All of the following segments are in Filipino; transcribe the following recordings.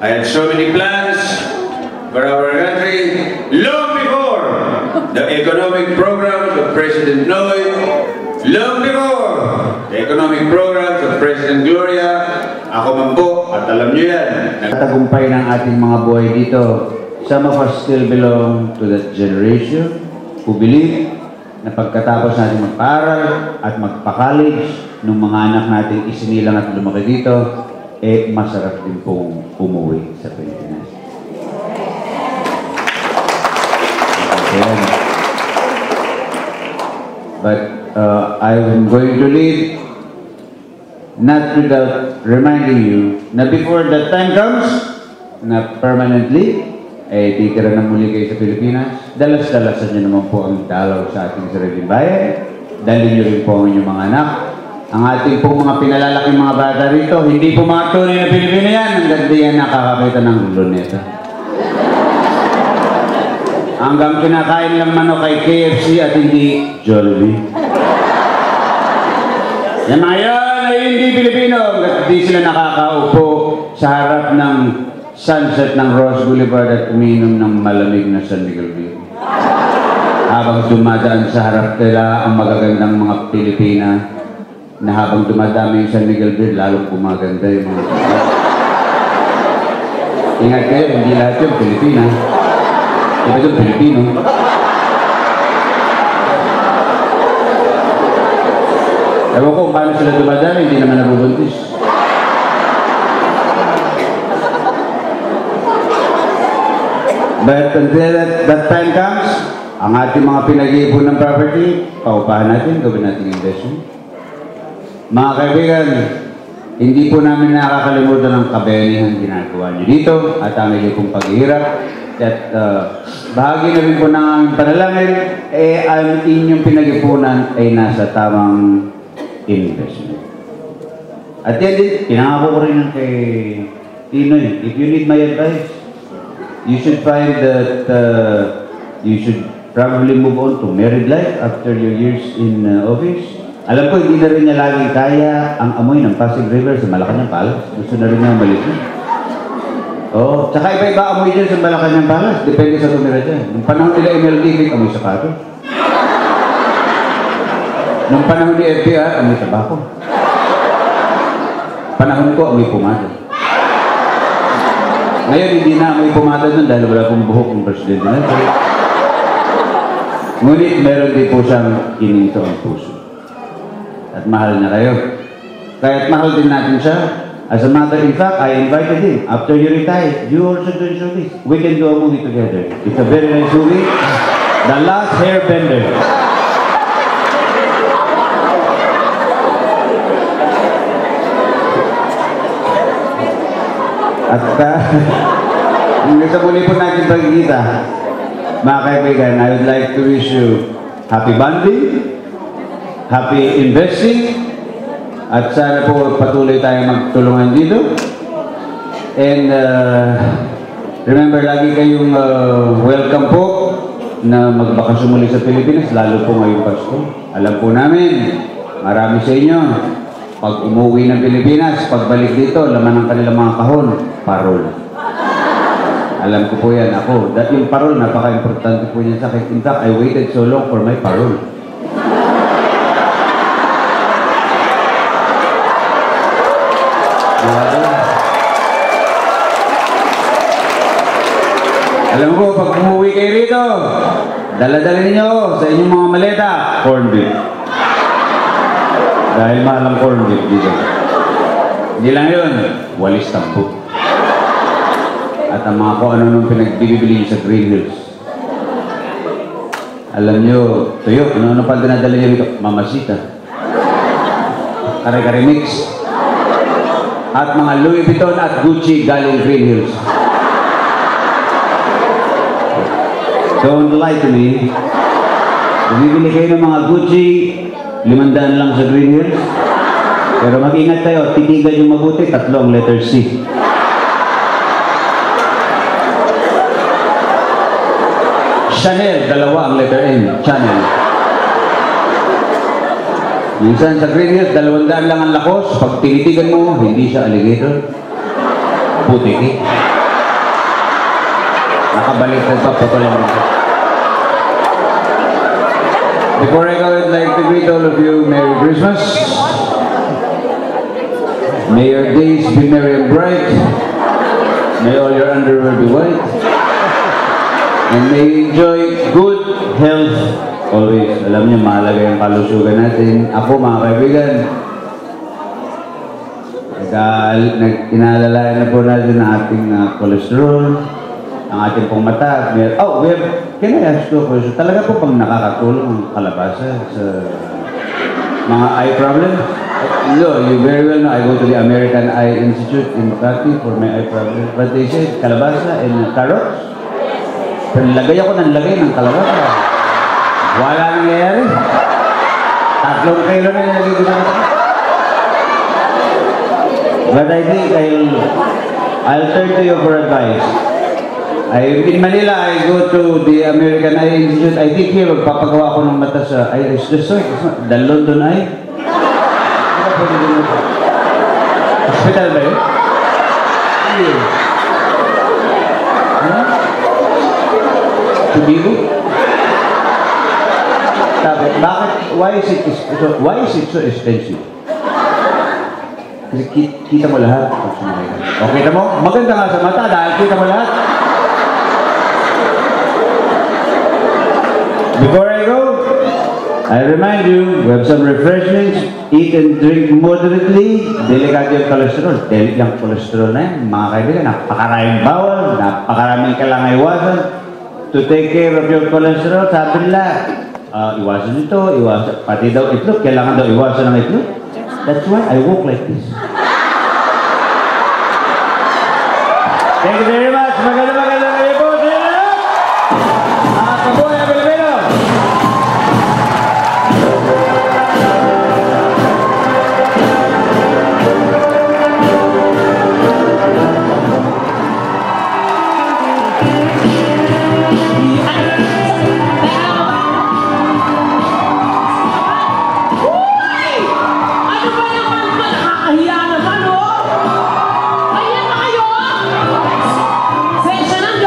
I had so many plans for our country long before the economic programs of President Noy, long before the economic programs of President Gloria. Ako man po, at alam niyo yan. Nagtagumpay ng ating mga buhay dito. Some of us still belong to that generation who believe na pagkatapos natin magpaaral at magpa-college ng mga anak natin isinilang at lumaki dito, eh masarap din pong umuwi sa Pilipinas. But I'm going to leave not without reminding you na before that time comes, na permanently, eh titira na muli kayo sa Pilipinas, dalas-dalasan nyo naman po ang dalaw sa ating sariling bayan, dalhin nyo rin po ang inyong mga anak. Ang ating pong mga pinalalaking mga bata rito, hindi po mga tunay na Pilipino yan, ang ganda yan nakakakita ng luneta. Hanggang kinakain lang manok kay KFC at hindi Jollibee. Yan mga yan ay hindi Pilipino, hindi sila nakakaupo sa harap ng sunset ng Ross Boulevard at uminom ng malamig na San Miguel Beer. Habang dumadaan sa harap nila ang magagandang mga Pilipina, na habang dumadami yung San Miguel Beer, lalong gumaganda yung mga Pilipina. Ingat kayo, hindi lahat yung Pilipina. Iba yung Pilipino. Ewan ko kung paano sila dumadami, hindi naman nabubuntis. But until that time comes, ang ating mga pinag-iipon ng property, paupahan natin, gawin natin investment. Mga kaibigan, hindi po namin nakakalimutan ang kabayanihan ginagawa niyo dito at ang inyong paghihirap. At bahagi na rin po ng aming panalangin, eh ang inyong pinag-ipunan ay nasa tamang investment. At yan din, pinangako ko rin kay Tinoy, if you need my advice, you should find that you should probably move on to married life after your years in office. Alam ko, hindi na rin niya lagi kaya ang amoy ng Pasig River sa Malacanang Palace. Gusto na rin niya umalis. Oo, tsaka iba-iba amoy dyan sa Malacanang Palace. Depende sa tumira dyan. Nung panahon nila MLD, amoy sapatos. Nung panahon ni FPR, amoy tabako. Panahon ko, amoy pumada. Ngayon, hindi na amoy pumada nun dahil wala pong buhok ng presidente na. Ngunit meron din po siyang ininto ang puso. At mahal niya kayo. Kaya't mahal din natin siya. As a matter of fact, I invited him. After you retire, you also do this. We can do a movie together. It's a very nice movie. The Last Airbender. At sa muli po natin pagkikita, mga kaibigan, I would like to wish you happy bonding, happy investing, at sana po patuloy tayo magtulungan dito. And remember, lagi kayong welcome po na magbakasyon muli sa Pilipinas, lalo po ngayong Pasko. Alam po namin, marami sa inyo, pag umuwi ng Pilipinas, pagbalik dito, laman ng kanilang mga kahon, parol. Alam ko po yan, ako. Yung parol, napaka-importante po yan sa akin. In fact, I waited so long for my parol. Alam ko, pag umuwi kayo rito, dala-dala ninyo sa inyong mga maleta, corned beef. Dahil mahal ang corned beef dito. Hindi lang yun, walis tampo. At ang mga kung ano nung pinagbibili sa Green Hills. Alam nyo, tuyo, ano pa dinadala nyo rito? Mamasita. Kare-kare mix. At mga Louis Vuitton at Gucci galing Green Hills. Don't lie to me. Bumibili kayo ng mga Gucci, 500 lang sa Green Hills. Pero mag-ingat tayo, titigan yung mabuti, 3 ang letter C. Chanel, 2 ang letter N. Chanel. Minsan sa Green Hills, 200 lang ang lakos. Pag tinitigan mo, hindi siya alligator. Putik. Nakabaliktad pa pala mo. Before I go, I'd like to greet all of you Merry Christmas. May your days be merry and bright. May all your underwear be white. And may you enjoy good health always. Alam niyo, mahalaga yung kalusugan natin. Ako, mga kaibigan, inaalalayan na po natin ang ating cholesterol, ang ating pong mata. Can I ask you a question? Talaga po pang nakakatulong ang kalabasa sa mga eye problems? No, you very well know I go to the American Eye Institute in Makati for my eye problems. But they said kalabasa and carrots. Pero lagay ako ng ng kalabasa. Wala nangyayari. 3 kilo na nilagay ko na. But I think I'll turn to you for advice. In Manila, I go to the American Eye Institute. I think here, magpapagawa ko ng mata sa eye. It's the London Eye. Hospital ba yun? Tubigo? Bakit? Why is it so expensive? Kasi kita mo lahat. O, kita mo? Maganda nga sa mata dahil kita mo lahat. Before I go, I remind you, we have some refreshments. Eat and drink moderately. Delikado yung cholesterol. Delik yung cholesterol na yan. Mga kaibigan, napakaraming bawal, napakaraming kailangan iwasan. To take care of your cholesterol, sabi nila, iwasan ito, iwasan. Pati daw itlog, kailangan daw iwasan ng itlog. That's why I walk like this. Thank you very much. Maganda kayo po. Mga kabuhay na Pilipino. Sensya ng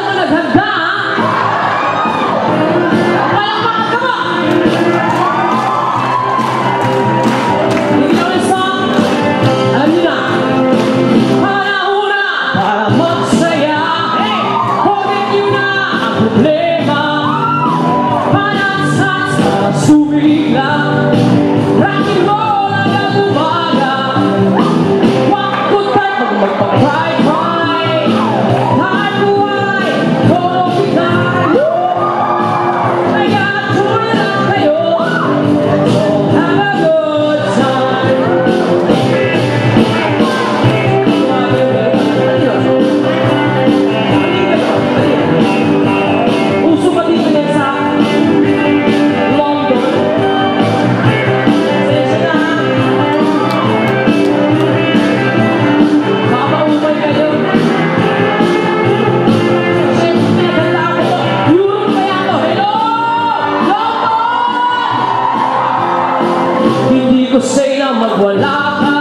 ko say na magwala ka.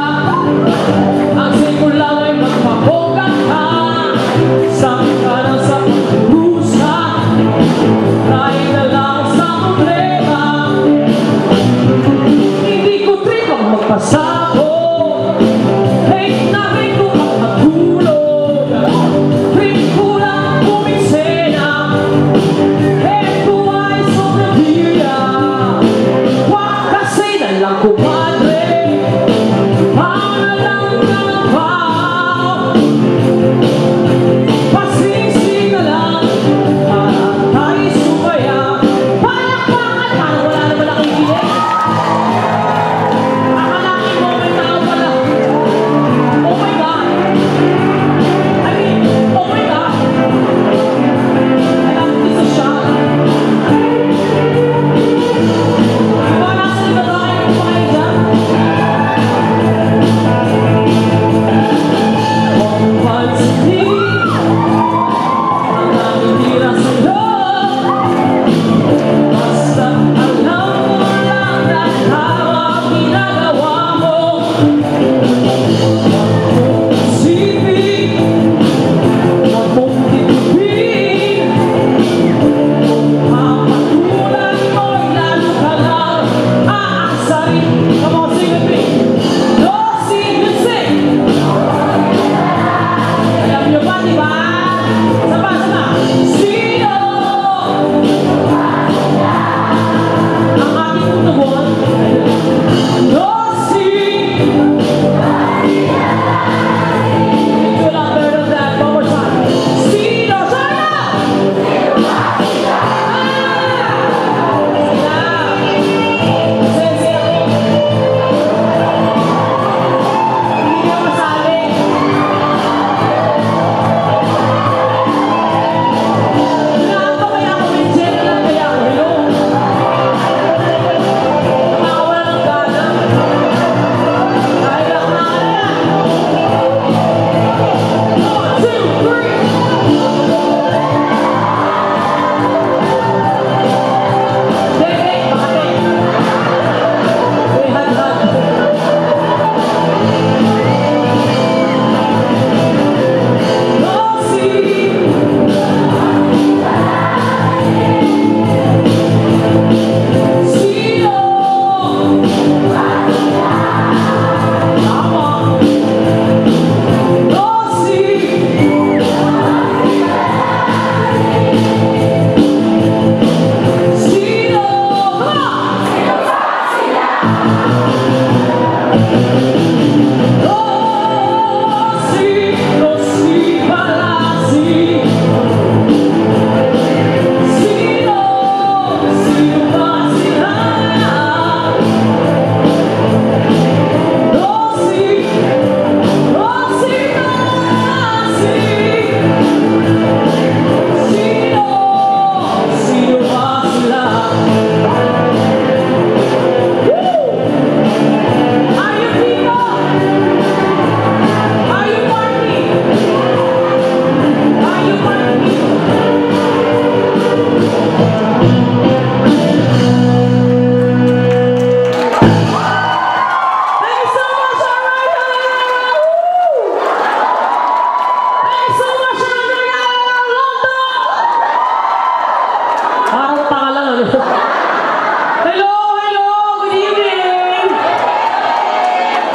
Ang say ko lang ay magpapoga ka. Sabi ka na sa pagkurusa, tayo na lang sa problema. Hindi ko trip ang magpasako. Hate na rin ko ang matulog. Trip ko lang kumisena. Head ko ay sobrevilla. Wag kasi na lang kumadre. Para lang kalabaw. Pasisi na lang para tayo sumaya. Palakpakan, parang wala naman nakikinig. Akalain mo may tao pala. Oh my God! I mean, oh my God! Alam, this is shock. Diba nasa likod ako kayo kung kayo dyan? Kung pansinin ang nakikira sa'yo, basta alam mo lang na tama ang ginagawa mo. Isipin, huwag mong titipin. Mapatulan mo'y lalo ka lang aasarin. Come on, sing with me. No, sing, you sing. Alam niyo ba, di ba? Sama, sama. Sino ang ating tutugon? No, sing. Medyo louder than that. One more time. Sino? Sana!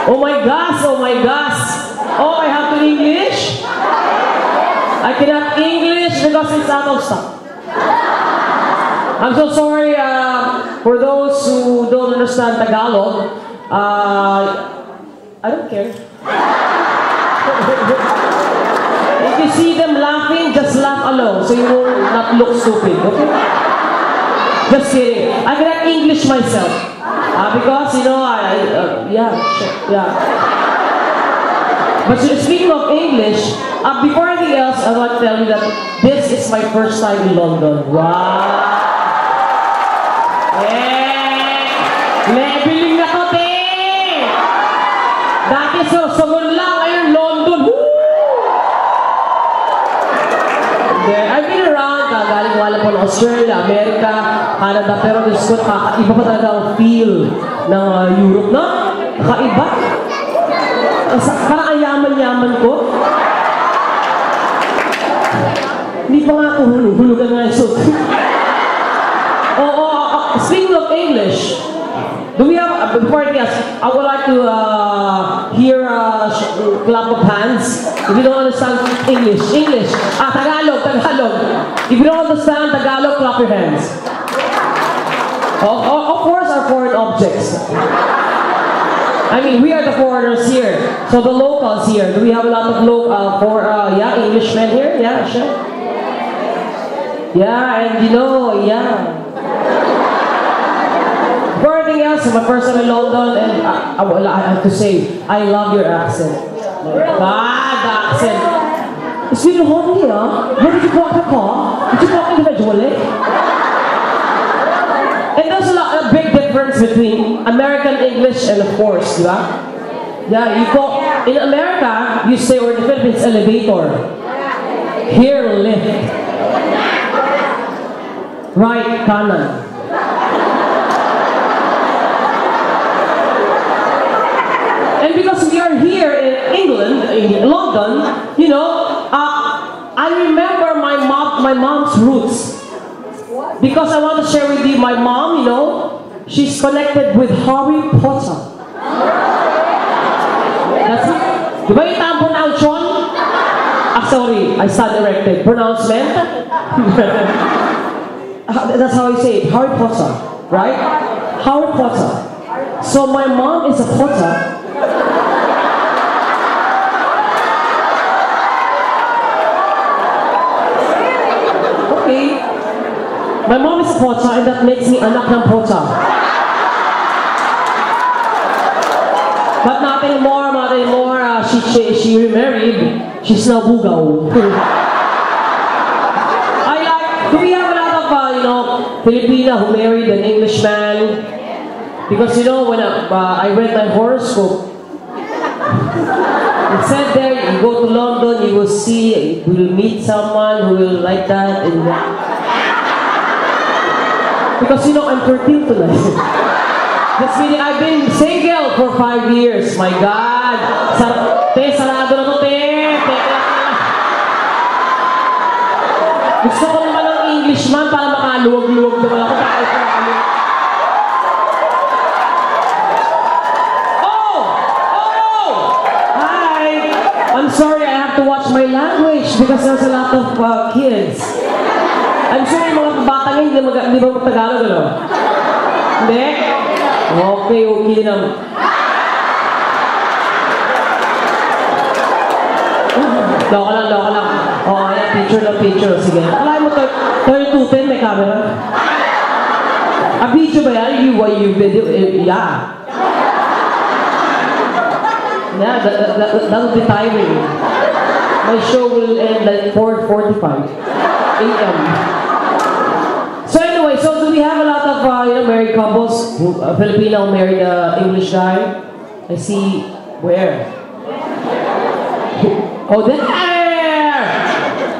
Oh my gosh, oh my gosh. Oh, I have to English? I cannot English because it's out of stock. I'm so sorry for those who don't understand Tagalog. I don't care. If you see them laughing, just laugh along so you will not look stupid, okay? Just kidding. I cannot English myself. Because, you know, yeah. But speaking of English, before anything else, I want to tell you that this is my first time in London. Wow! Leveling na ko, te! Dati sa Sorsogon lang, ngayon London. Woo! I've been around, galing wala po ng Australia, America, Canada, pero Diyos ko, nakakaiba pa talaga ang feel ng Europe, no? Kakaiba. Parang ang yaman-yaman ko. Hindi pa nga ako hulugan nga yung suit. Speaking of English, do we have, before I guess, I would like to hear a clap of hands. If you don't understand English. Tagalog. If you don't understand Tagalog, clap your hands. Of course, our foreign objects. I mean, we are the foreigners here. So the locals here. Do we have a lot of Englishmen here? Yeah, sure. Yeah, and For everything else, my first time in London, and I have to say, I love your accent. Bad accent. It's really hot here. Where did you park the car? Did you park individually? And there's a big difference between American English and of course, yeah, in America, you say, or in the Philippines, elevator. Here, lift. Right, kanan. And because we are here in England, in London, I remember my mom's roots. Because I want to share with you, my mom, she's connected with Harry Potter. That's it. Diba yung tamang pronunciation? Sorry, I stand erected. Pronouncement? That's how I say it. Harry Potter, right? Harry Potter. So my mom is a Potter. Okay. My mom is a Potter, and that makes me anak ng Potter. But nothing more. She remarried. She's now bugaw. Do we have a lot of, Filipina who married an Englishman? Because, when I read my horoscope, it said there, you go to London, you will see, you will meet someone who will like that and that. Because, I'm fertile tonight. That's meaning I've been single for 5 years. My God! Sarado na to, Gusto ko naman ng Englishman para makaluwag-luwag naman ako. Hi! I'm sorry, I have to watch my language because there's a lot of kids. I'm sure yung mga bata ngayon, hindi ba mag-Tagalog, Hindi? Okay naman. Loko lang. Picture. Sige. Alay mo, 3210 may camera. A video ba yan? You video? Yeah. Yeah, that will be timing. My show will end at 4:45 a.m. So anyway, do we have a lot of married couples? Filipino married English guy? I see. Where? Oh, there!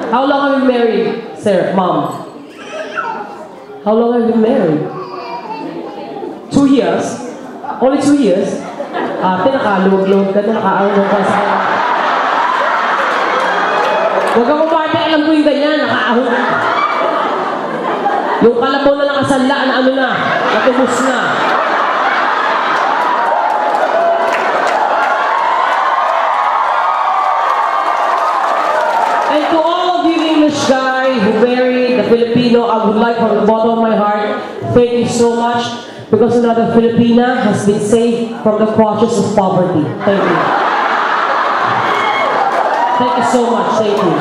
How long have you married, sir, mom? How long have you married? 2 years? Only 2 years? Ate, nakaluwag-luwag ka na, nakaahon ka sa... Huwag ka kumarte, alam ko yung ganyan, nakaahon. Yung kalabaw na nakasanla, natubos na. And to all of you English guys who married the Filipino, I would like from the bottom of my heart, thank you so much because another Filipina has been saved from the clutches of poverty. Thank you. Thank you so much. Thank you.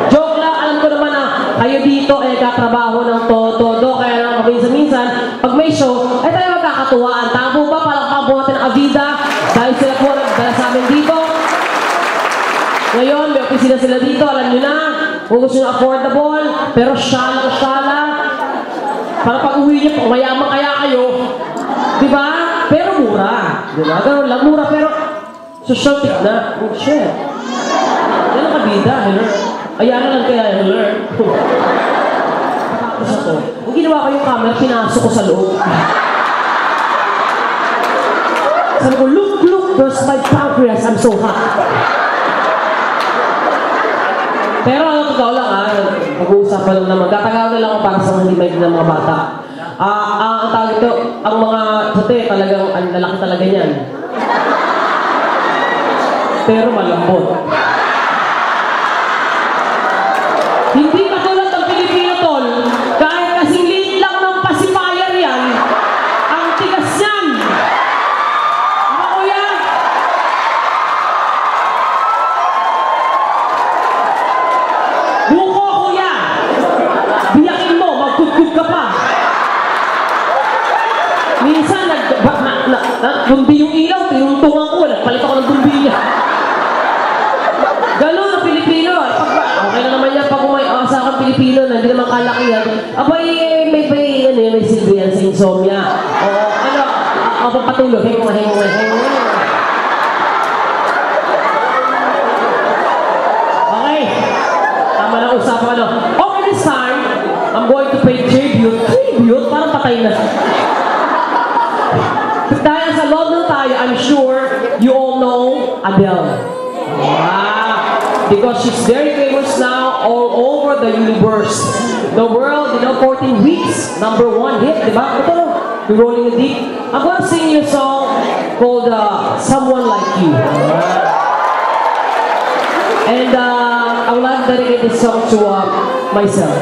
Joke lang, alam ko naman na kayo dito katrabaho ng todo, kaya lang minsan, pag may show, tayo magkakatuwaan. Tamo ba? Palakpan po natin ang Avida dahil sila po nagdala sa amin dito. Ngayon, may opisina sila dito, alam nyo na, kung gusto nyo affordable, pero syala. Para pag uwi nyo, mayaman kaya kayo, diba? Pero mura, diba? Ganun lang, mura, pero social tip na. Oh, shit. Yan ang kabida, hello. Ayan na lang kaya, hello. Tapos ako, kung ginawa ko yung camera, pinasok ko sa loob. Sabi ko, look, there's my pancreas. I'm so hot. Pero totoo lang pag-uusapan lang naman. Tatagaw na lang ako para sa hindi may ng mga bata. Ang tawag ito, ang mga sate, talagang ang lalaki talaga niyan. Pero malambot. Hindi katulad ng Pilipino, tol. Kahit kasing liit lang ng pacifier yan, ang tigas yan. Ano kuya? Buko kuya. Biyakin mo, magkudkud ka pa. Minsan, dumbi yung ilaw, tinuntungan ko, nagpalit ako ng dumbiya. Ganun ang Pilipino. Okay na naman yan pag umayasa kang Pilipino na hindi naman kalakihan. Abay, may silbi yan sa insomnia. O, papatulog. Hengo. Okay. Tama na usapan Okay, this time, I'm going to pay tribute. Tribute? Parang patay na. Dahil sa London tayo, I'm sure you all know Adele. Because she's very famous now all over the universe. The world, 14 weeks, #1 hit, diba? Ito, you're rolling the deep. I'm gonna sing you a song called Someone Like You. And I would like to dedicate this song to myself.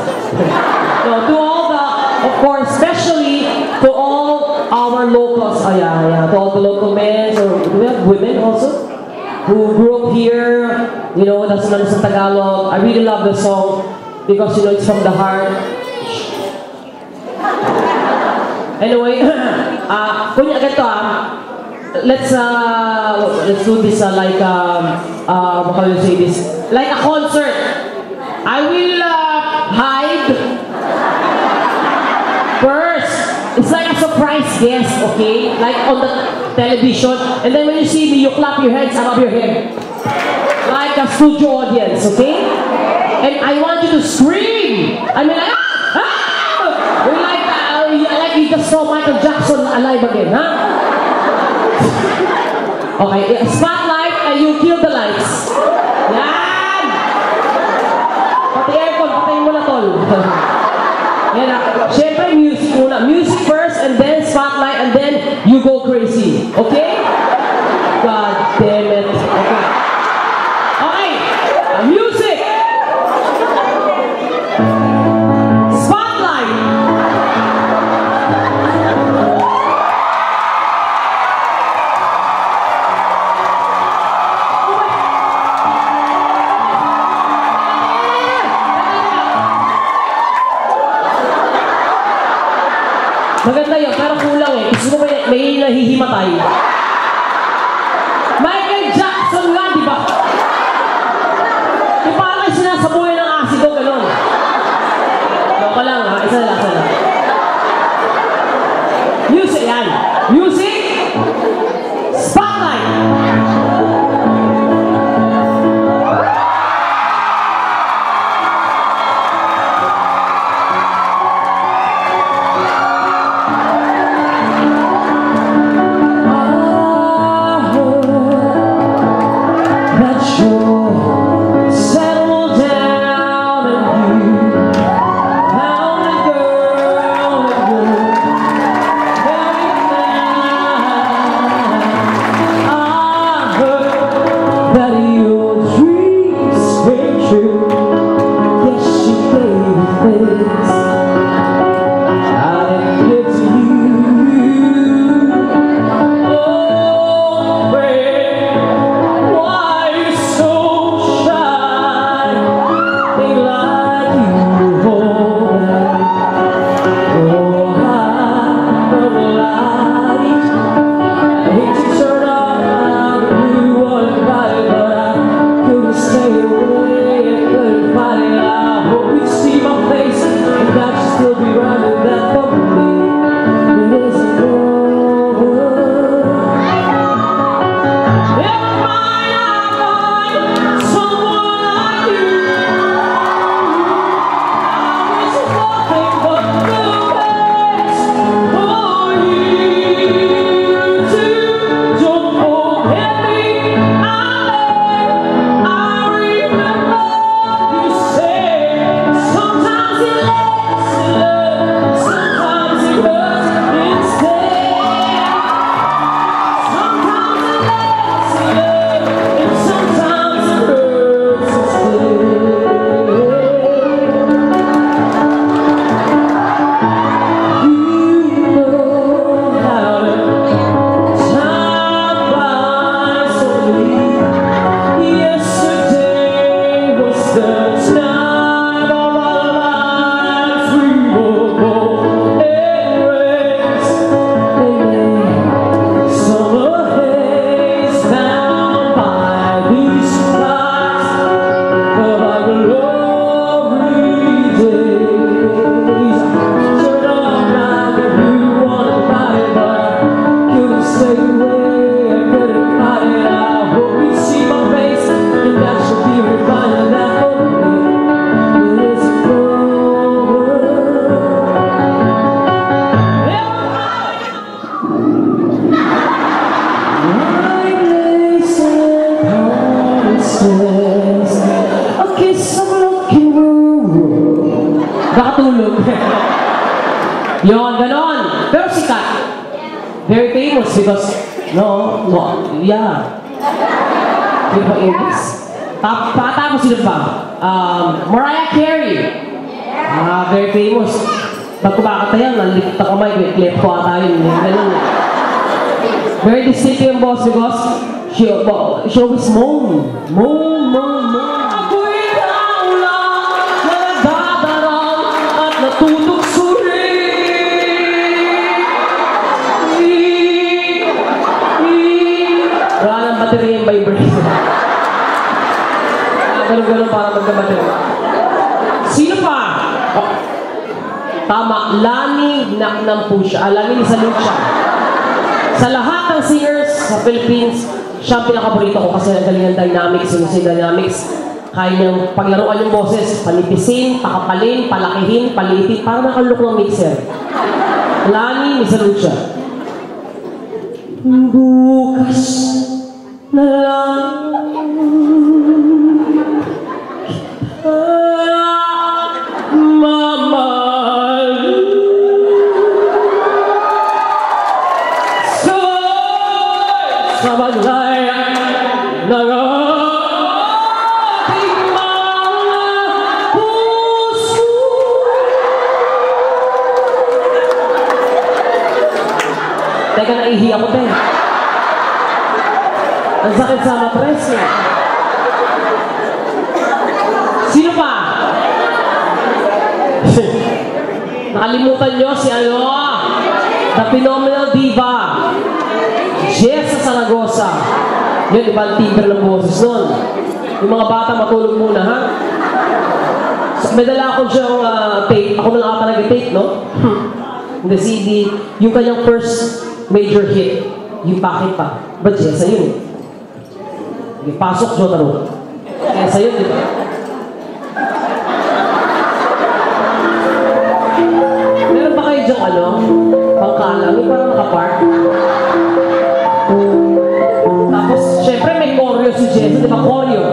To all of course, especially to all our locals. To all the local men, or do we have women also? Who grew up here, that's not sa Tagalog. I really love the song because, it's from the heart. Anyway, kunya ganito let's do this like, how do you say this? Like a concert. I will hide first. It's like a surprise guest, okay? Like on the television. And then when you see me, you clap your hands above your head. Like a studio audience, okay? And I want you to scream. I mean, like, like you just saw Michael Jackson alive again, huh? Okay, spotlight and you kill the lights. Yan! Pati aircon, patayin mo na, tol. Yan na. Siyempre, music muna. Music first, and then spotlight, and then you go crazy. Okay? God damn it. Okay. Okay. Music. Spotlight. Maganda yun, pero kulang Gusto mo may nahihimatay. Michael Jackson nga, di ba? Di parang kayo sinasabuhay ng asido, gano'n. Loko lang isa lang. Music yan. Music. Spotlight. Settle down. My place and promises, a kiss of lucky moon. Nakatulog. Yun, ganon. Pero sikat. Very famous because, yeah. Yun pa English. Pakatapos sino pa? Mariah Carey. Very famous. Pag kumakata yan, nalikot na kamay, clip ko ata yun. Ganun. Very distinctive yung boss because she always moan. Moan. Ako'y ikaw lang na nagdadarang at natutuksuri. Wala nang baterya yung vibration. Ganun para magkabaterya. Sino pa? Tama, Lani Naknam po siya. Lani ni Salud siya. Sa lahat ng singers sa Philippines, siya ang pinakapaborito ko kasi ang galing ng dynamics, yung dynamics. Kaya niyang paglaruan yung boses, panipisin, pakapalin, palakihin, palitin, parang nakaluk ng mixer. Lani ni Salud siya. Bukas na lang Teka, naihi ako din. Ang sakit sa matres eh. Sino pa? Nakalimutan nyo si the phenomenal diva, Jessa Zaragoza. Yun, iba ang timbre ng boses nun. Yung mga bata matulog muna, ha? May dala ako siyang tape. Ako na lang ata nag-tape, no? The CD, yung kanyang first major hit, yung Bakit Pa. But Jessa yun eh. Pasok, Jotaro. Jessa yun, di ba? Meron ba kayo diyang pangkalang? Yung parang nakapark. Tapos, syempre may choreo si Jessa, di ba? Choreo.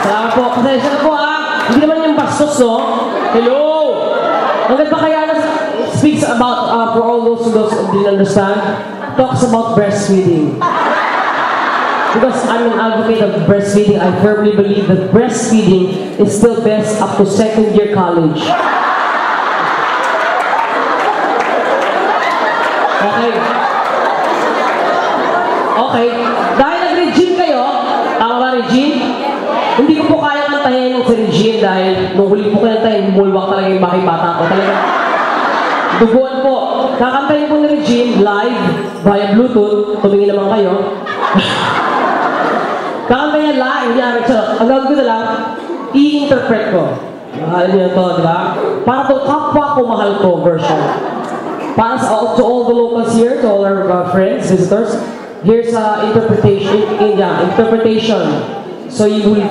Salamat po. Pasensya na po Hindi naman yung bastos, no? Hello! Hanggang ba kaya speaks about, for all those who didn't understand, talks about breastfeeding. Because I'm an advocate of breastfeeding, I firmly believe that breastfeeding is still best up to second year college. Okay. Dahil nag-regime kayo, tama ba Regine? Hindi ko po kaya kantahin si Regine dahil nung huli po kantahin, bulwak talaga yung makibata ko. Talaga, duguan po. Kakantahin po ni Regine live via Bluetooth. Tumingin naman kayo. Kakantahin niya live. Ang gagawin ko na lang, i-interpret ko. Mahal niyo to, di ba? Para to kapwa ko mahal ko version. Para to all the locals here, to all our friends, visitors, here's interpretation. So you will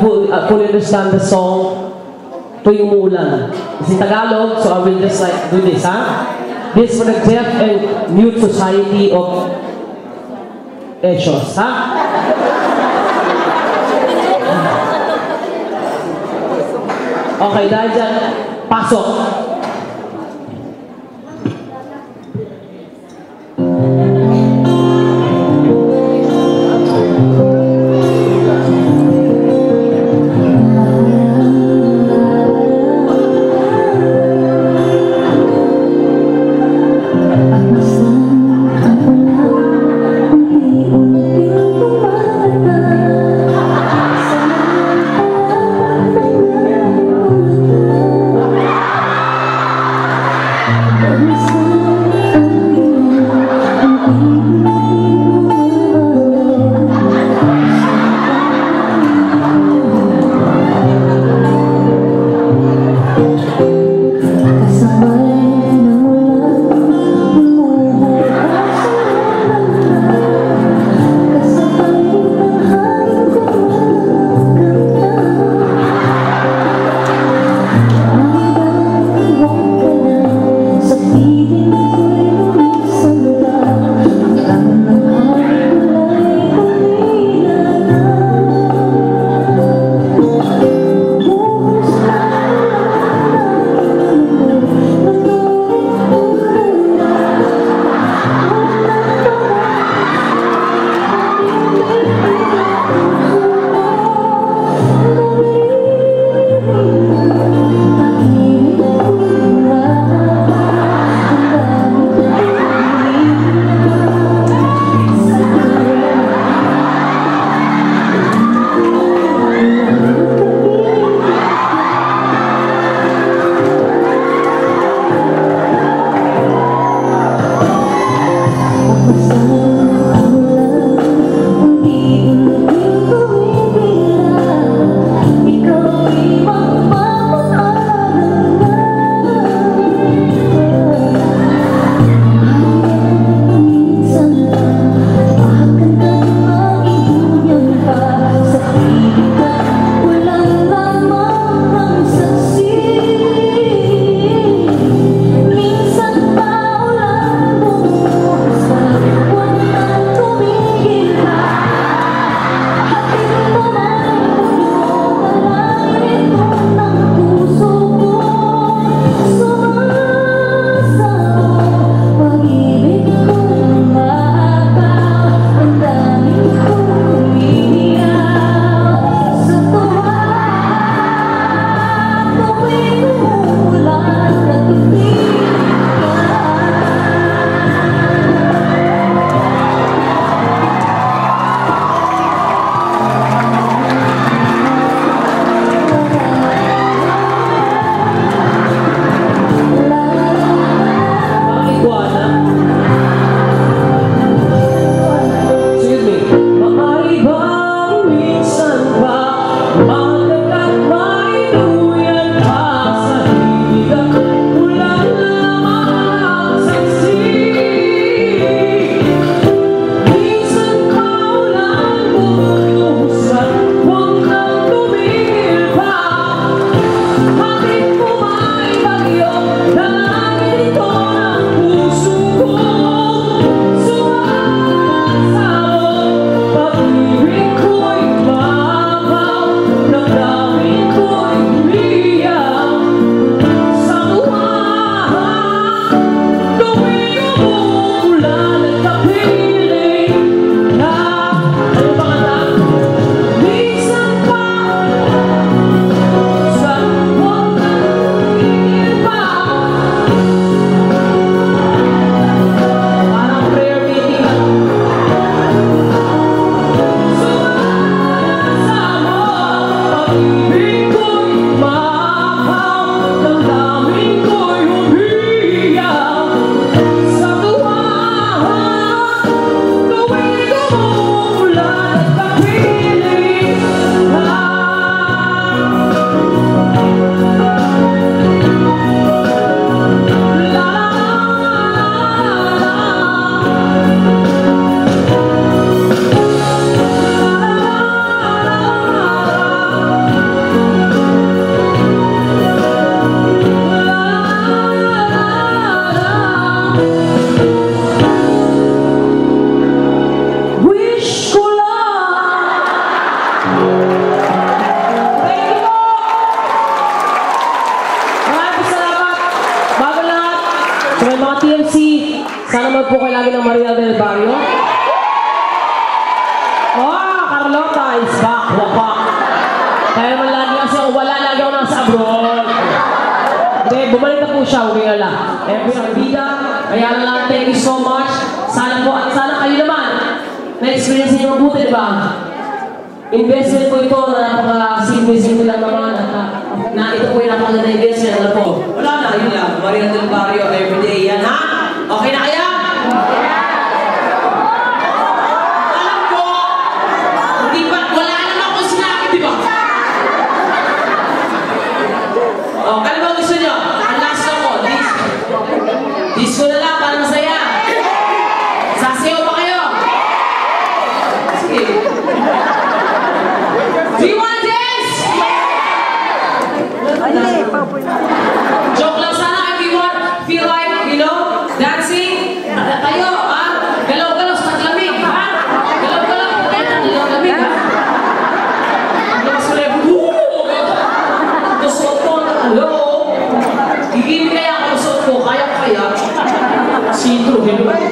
fully understand the song Tuwing Umulan. It's in Tagalog, so I will just like do this, This for the Deaf and Mute Society of Echos, Okay, dahil dyan, pasok. nanonood po kayo lagi ng Maria del Barrio? Oh, Carlota is back, wapak. Kaya naman lagi kasi ako wala, lagi ako nasa abroad. Hindi, bumalik na po siya, okay lang. Kaya po yung bida, kaya lang, thank you so much. Sana po, at sana kayo naman, na-experience niyo mabuti, diba? Investment po ito na napaka-simple lang naman at na ito po yung napakaganda investment. Ano po? Wala na, yun lang. Maria del Barrio, everyday. Yan ha? Okay na kaya? Alam ko, hindi pa, wala naman akong sinabi, di ba? O, kano ba gusto nyo? Ang last na ko, disco na lang, para masaya. Sasayaw ba kayo? Sige. Do you want to dance? Joke lang sana if you want, feel like, you know, dancing. Tayo, ha? Galaw-galaw sa taglamig, ha? Galaw-galaw, tayo sa taglamig, ha? Labas mo na yung, gusto ko, hello? Gigimik kaya ako gusto ko, kaya-kaya. See-through, hello?